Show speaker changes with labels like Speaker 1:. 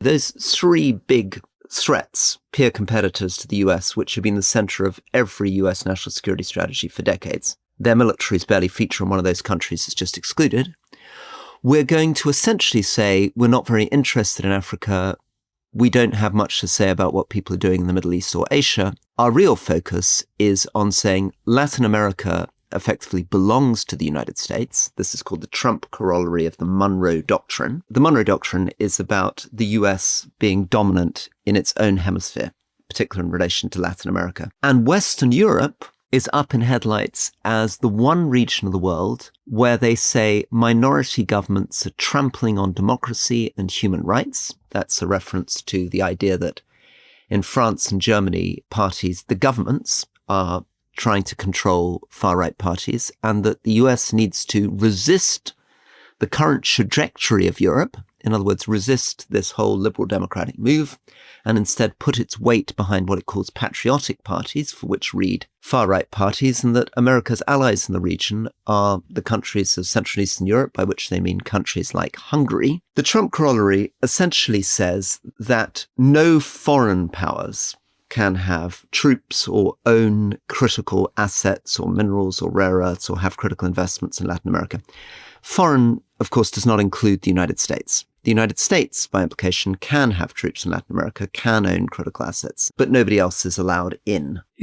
Speaker 1: Those three big threats, peer competitors to the US, which have been the center of every US national security strategy for decades. Their militaries barely feature in one of those countries, it's just excluded. We're going to essentially say we're not very interested in Africa. We don't have much to say about what people are doing in the Middle East or Asia. Our real focus is on saying Latin America effectively belongs to the United States. This is called the Trump corollary of the Monroe Doctrine. The Monroe Doctrine is about the US being dominant in its own hemisphere, particularly in relation to Latin America. And Western Europe is up in headlights as the one region of the world where they say minority governments are trampling on democracy and human rights. That's a reference to the idea that in France and Germany, the governments are trying to control far-right parties, and that the US needs to resist the current trajectory of Europe, in other words, resist this whole liberal democratic move, and instead put its weight behind what it calls patriotic parties, for which read far-right parties, and that America's allies in the region are the countries of Central and Eastern Europe, by which they mean countries like Hungary. The Trump corollary essentially says that no foreign powers can have troops or own critical assets or minerals or rare earths or have critical investments in Latin America. Foreign, of course, does not include the United States. The United States, by implication, can have troops in Latin America, can own critical assets, but nobody else is allowed in.